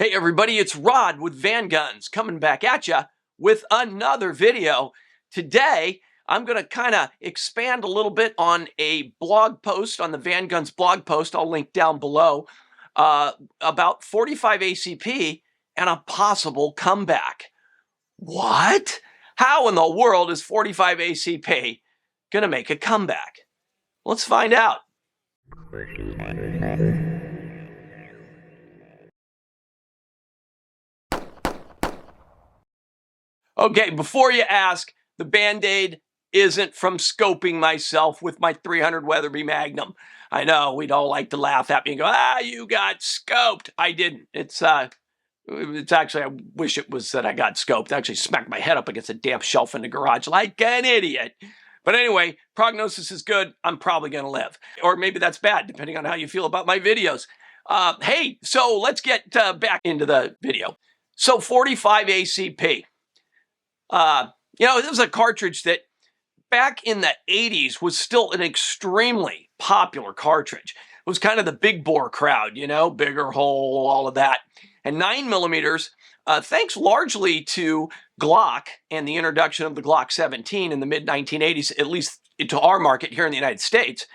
Hey everybody, it's Rod with Van Guns coming back at you with another video. Today, I'm going to kind of expand a little bit on a blog post on the Van Guns blog post. I'll link down below about 45 ACP and a possible comeback. What? How in the world is 45 ACP going to make a comeback? Let's find out. Okay, before you ask, the Band-Aid isn't from scoping myself with my 300 Weatherby Magnum. I know we'd all like to laugh at me and go, you got scoped. I didn't. It's actually, I wish it was that I got scoped. I actually smacked my head up against a damp shelf in the garage like an idiot. But anyway, prognosis is good. I'm probably going to live. Or maybe that's bad, depending on how you feel about my videos. Hey, so let's get back into the video. So 45 ACP. This was a cartridge that back in the 80s was still an extremely popular cartridge. It was kind of the big bore crowd, bigger hole, all of that. And 9mm, thanks largely to Glock and the introduction of the Glock 17 in the mid-1980s, at least to our market here in the United States,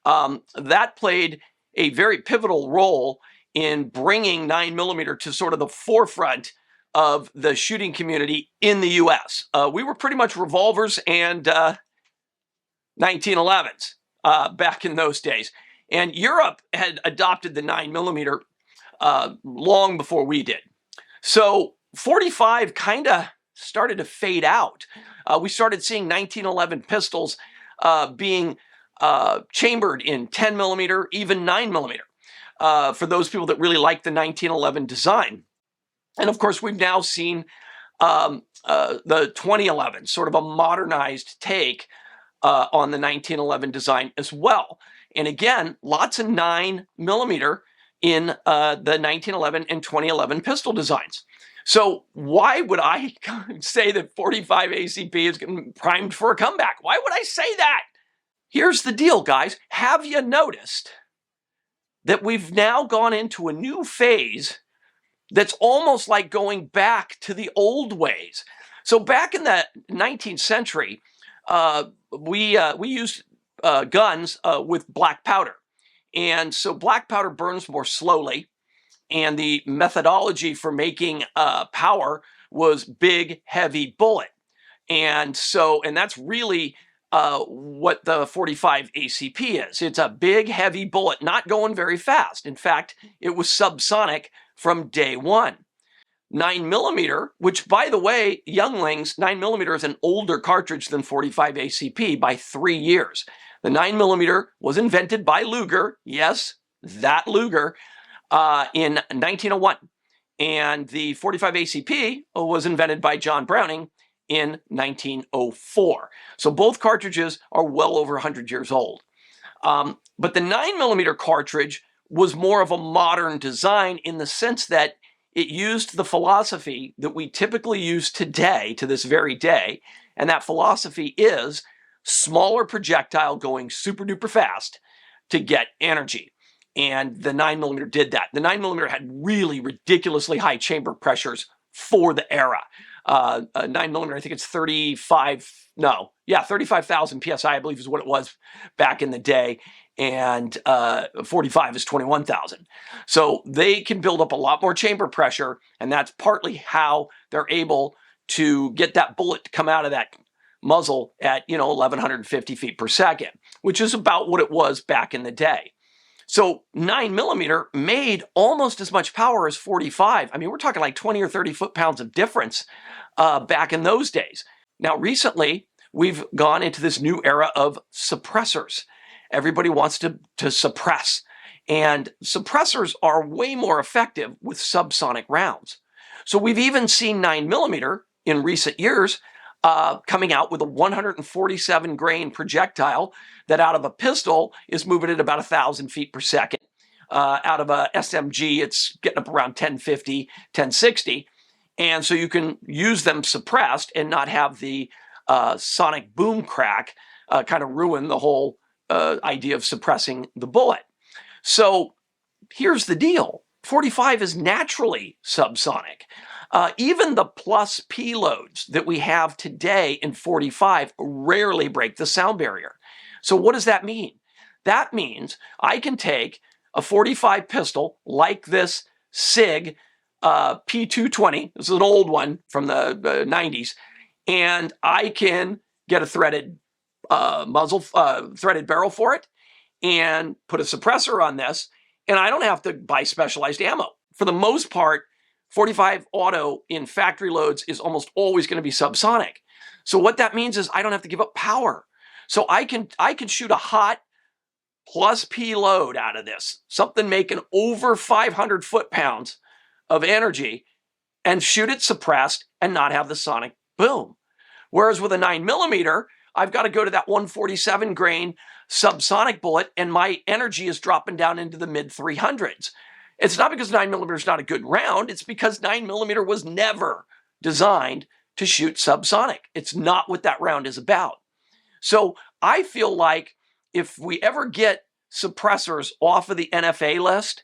that played a very pivotal role in bringing 9mm to sort of the forefront of the shooting community in the U.S. We were pretty much revolvers and 1911s back in those days. And Europe had adopted the 9mm long before we did. So 45 kind of started to fade out. We started seeing 1911 pistols being chambered in 10mm, even 9mm, for those people that really like the 1911 design. And of course, we've now seen the 2011, sort of a modernized take on the 1911 design as well. And again, lots of 9mm in the 1911 and 2011 pistol designs. So why would I say that 45 ACP is primed for a comeback? Why would I say that? Here's the deal, guys. Have you noticed that we've now gone into a new phase that's almost like going back to the old ways? So back in the 19th century, we used guns with black powder. And so black powder burns more slowly. And the methodology for making power was big, heavy bullet. And that's really what the 45 ACP is. It's a big, heavy bullet, not going very fast. In fact, it was subsonic from day one. 9mm, which by the way, younglings, 9mm is an older cartridge than 45 ACP by 3 years. The 9mm was invented by Luger, yes, that Luger, in 1901. And the 45 ACP was invented by John Browning in 1904. So both cartridges are well over 100 years old. But the 9mm cartridge was more of a modern design in the sense that it used the philosophy that we typically use today, to this very day, and that philosophy is smaller projectile going super duper fast to get energy. And the 9mm did that. The 9mm had really ridiculously high chamber pressures for the era. 9mm, I think it's 35,000 PSI, I believe is what it was back in the day. And 45 is 21,000. So they can build up a lot more chamber pressure, and that's partly how they're able to get that bullet to come out of that muzzle at 1,150 feet per second, which is about what it was back in the day. So 9mm made almost as much power as 45. I mean, we're talking like 20 or 30 foot-pounds of difference back in those days. Now, recently, we've gone into this new era of suppressors. Everybody wants to suppress. And suppressors are way more effective with subsonic rounds. So we've even seen 9mm in recent years coming out with a 147 grain projectile that out of a pistol is moving at about 1,000 feet per second. Out of a SMG, it's getting up around 1050, 1060. And so you can use them suppressed and not have the sonic boom crack kind of ruin the whole idea of suppressing the bullet. So here's the deal. 45 is naturally subsonic. Even the plus P loads that we have today in 45 rarely break the sound barrier. So what does that mean? That means I can take a 45 pistol like this SIG P220, this is an old one from the 90s, and I can get a threaded threaded barrel for it and put a suppressor on this, and I don't have to buy specialized ammo. For the most part, 45 auto in factory loads is almost always going to be subsonic. So what that means is I don't have to give up power. So I can shoot a hot plus P load out of this, something making over 500 foot-pounds of energy, and shoot it suppressed and not have the sonic boom. Whereas with a 9mm, I've got to go to that 147 grain subsonic bullet, and my energy is dropping down into the mid 300s. It's not because 9mm is not a good round. It's because 9mm was never designed to shoot subsonic. It's not what that round is about. So I feel like if we ever get suppressors off of the NFA list,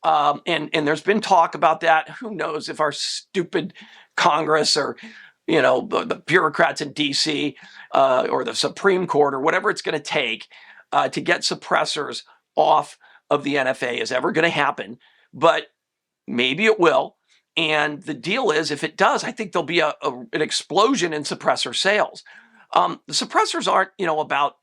and there's been talk about that, who knows if our stupid Congress or the bureaucrats in DC or the Supreme Court or whatever it's going to take to get suppressors off of the NFA is ever going to happen, but maybe it will. And the deal is, if it does, I think there'll be an explosion in suppressor sales. The suppressors aren't, about,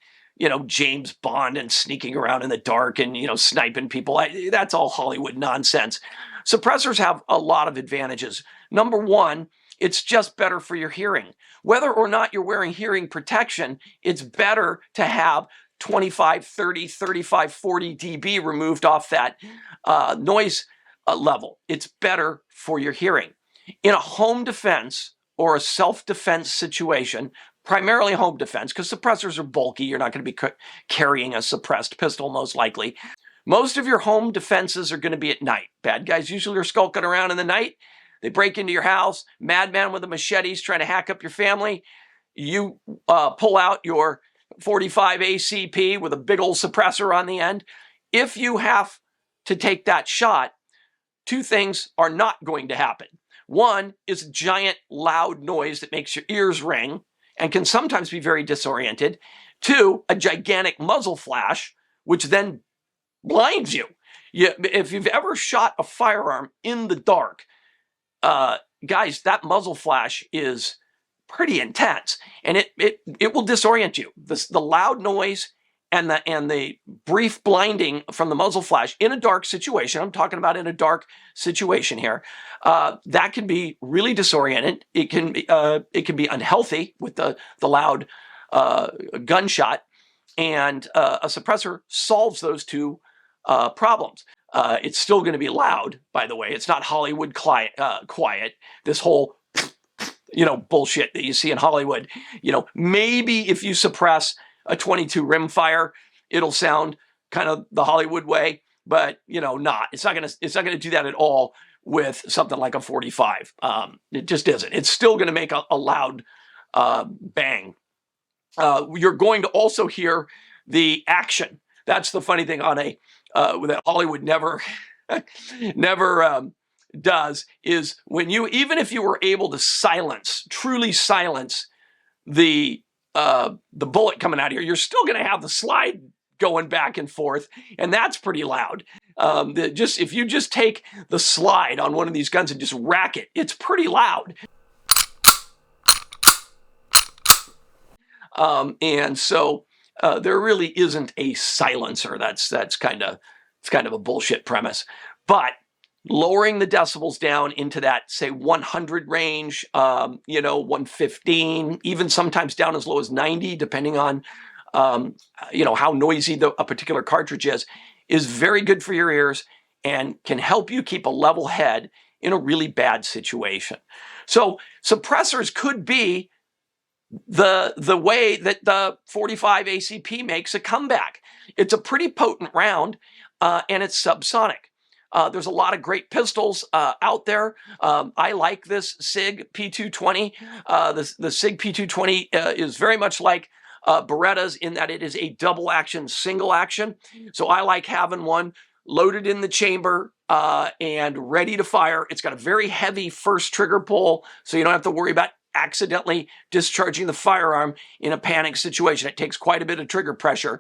James Bond and sneaking around in the dark and, sniping people. That's all Hollywood nonsense. Suppressors have a lot of advantages. Number one, it's just better for your hearing. Whether or not you're wearing hearing protection, it's better to have 25, 30, 35, 40 dB removed off that noise level. It's better for your hearing. In a home defense or a self-defense situation, primarily home defense, because suppressors are bulky, you're not going to be carrying a suppressed pistol most likely. Most of your home defenses are going to be at night. Bad guys usually are skulking around in the night. They break into your house, madman with a machete is trying to hack up your family. You pull out your 45 ACP with a big old suppressor on the end. If you have to take that shot, two things are not going to happen. One is a giant loud noise that makes your ears ring and can sometimes be very disoriented. Two, a gigantic muzzle flash, which then blinds you. If you've ever shot a firearm in the dark, guys, that muzzle flash is pretty intense, and it will disorient you. The loud noise and the brief blinding from the muzzle flash in a dark situation, I'm talking about in a dark situation here, that can be really disoriented. It can be unhealthy with the loud gunshot, and a suppressor solves those two problems. It's still going to be loud, by the way. It's not Hollywood quiet. This whole, bullshit that you see in Hollywood. Maybe if you suppress a 22 rimfire, it'll sound kind of the Hollywood way, but not. It's not gonna do that at all with something like a 45. It just isn't. It's still going to make a loud bang. You're going to also hear the action. That's the funny thing on that Hollywood never does, is when even if you were able to truly silence the bullet coming out here, you're still going to have the slide going back and forth, and that's pretty loud. If you just take the slide on one of these guns and just rack it, it's pretty loud. And so there really isn't a silencer. That's kind of a bullshit premise. But lowering the decibels down into that, say, 100 range, 115, even sometimes down as low as 90, depending on how noisy a particular cartridge is very good for your ears and can help you keep a level head in a really bad situation. So suppressors could be the way that the 45 ACP makes a comeback. It's a pretty potent round, and it's subsonic. There's a lot of great pistols out there. I like this SIG P220. The SIG P220 is very much like Beretta's in that it is a double action, single action. So I like having one loaded in the chamber and ready to fire. It's got a very heavy first trigger pull, so you don't have to worry about accidentally discharging the firearm in a panic situation. It takes quite a bit of trigger pressure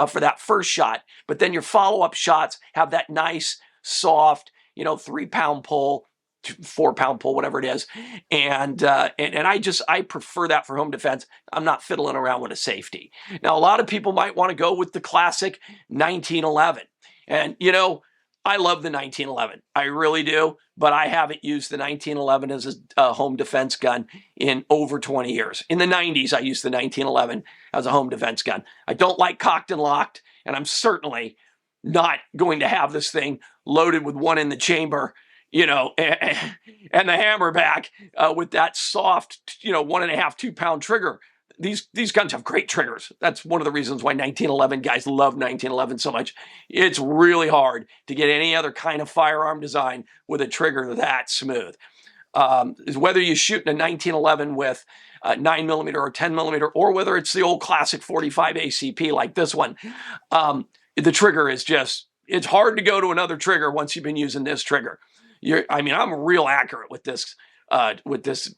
for that first shot, but then your follow-up shots have that nice, soft, 3-pound pull, 4-pound pull, whatever it is. And I prefer that for home defense. I'm not fiddling around with a safety. Now, a lot of people might want to go with the classic 1911. And, I love the 1911. I really do. But I haven't used the 1911 as a home defense gun in over 20 years. In the 90s, I used the 1911 as a home defense gun. I don't like cocked and locked, and I'm certainly not going to have this thing loaded with one in the chamber, and the hammerback with that soft, 1.5, 2-pound trigger. These guns have great triggers. That's one of the reasons why 1911 guys love 1911 so much. It's really hard to get any other kind of firearm design with a trigger that smooth. Whether you're shooting a 1911 with 9mm or 10mm, or whether it's the old classic 45 ACP like this one, the trigger is it's hard to go to another trigger once you've been using this trigger. I'm real accurate with this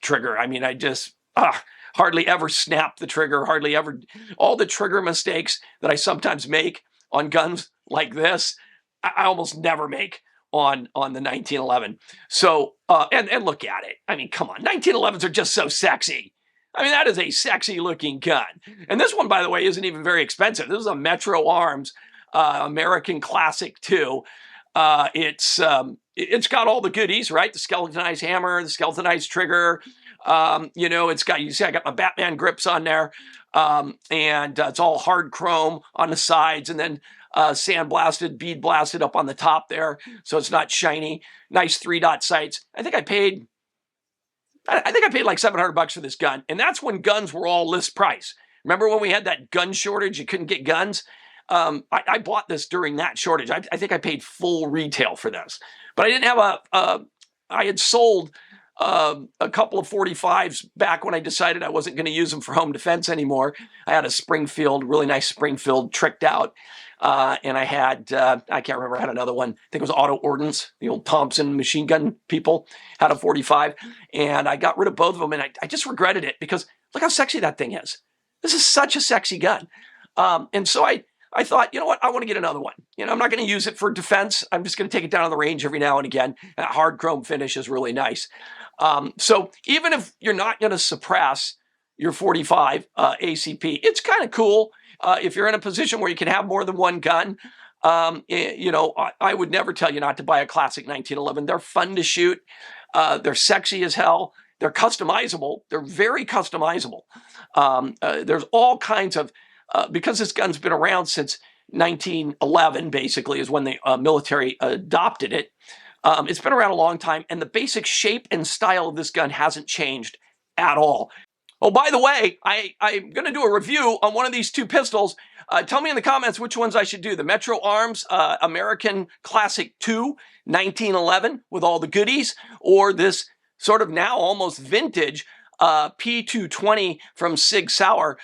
trigger. I hardly ever snap the trigger, hardly ever. All the trigger mistakes that I sometimes make on guns like this, I almost never make on the 1911. So, and look at it. Come on, 1911s are just so sexy. That is a sexy looking gun. And this one, by the way, isn't even very expensive. This is a Metro Arms American Classic 2. It's got all the goodies, right? The skeletonized hammer, the skeletonized trigger. It's got, I got my Batman grips on there. And it's all hard chrome on the sides, and then sandblasted, bead blasted up on the top there, so it's not shiny. Nice 3-dot sights. I think I paid like $700 for this gun, and that's when guns were all list price. Remember when we had that gun shortage? You couldn't get guns. I bought this during that shortage. I think I paid full retail for this, but I didn't have I had sold a couple of 45s back when I decided I wasn't going to use them for home defense anymore. I had a Springfield, really nice Springfield, tricked out. And I had, I can't remember, I had another one. I think it was Auto Ordnance, the old Thompson machine gun people had a 45. And I got rid of both of them, and I just regretted it because look how sexy that thing is. This is such a sexy gun. And so I thought, you know what, I want to get another one. I'm not going to use it for defense. I'm just going to take it down on the range every now and again. That hard chrome finish is really nice. So even if you're not going to suppress your 45 ACP, it's kind of cool if you're in a position where you can have more than one gun. I would never tell you not to buy a classic 1911. They're fun to shoot. They're sexy as hell. They're customizable. They're very customizable. There's all kinds of, because this gun's been around since 1911, basically, is when the military adopted it. It's been around a long time, and the basic shape and style of this gun hasn't changed at all. Oh, by the way, I'm going to do a review on one of these two pistols. Tell me in the comments which ones I should do. The Metro Arms American Classic 2 1911 with all the goodies, or this sort of now almost vintage P220 from Sig Sauer.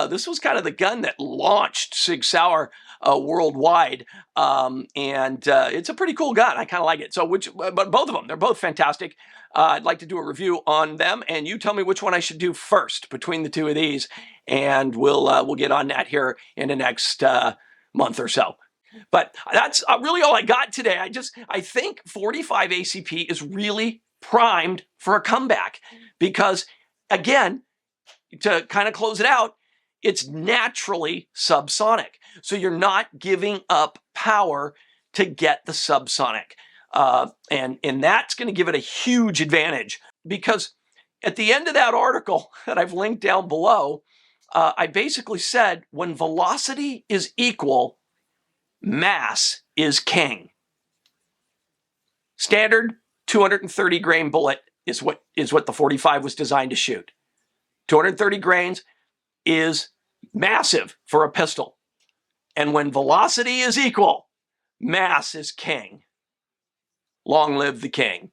This was kind of the gun that launched Sig Sauer worldwide, and it's a pretty cool gun. I kind of like it. So but both of them, they're both fantastic. I'd like to do a review on them, and you tell me which one I should do first between the two of these, and we'll get on that here in the next month or so. But that's really all I got today. I think 45 ACP is really primed for a comeback because, again, to kind of close it out, it's naturally subsonic. So you're not giving up power to get the subsonic. And that's going to give it a huge advantage, because at the end of that article that I've linked down below, I basically said when velocity is equal, mass is king. Standard 230 grain bullet is what the 45 was designed to shoot. 230 grains is massive for a pistol. And when velocity is equal, mass is king. Long live the king.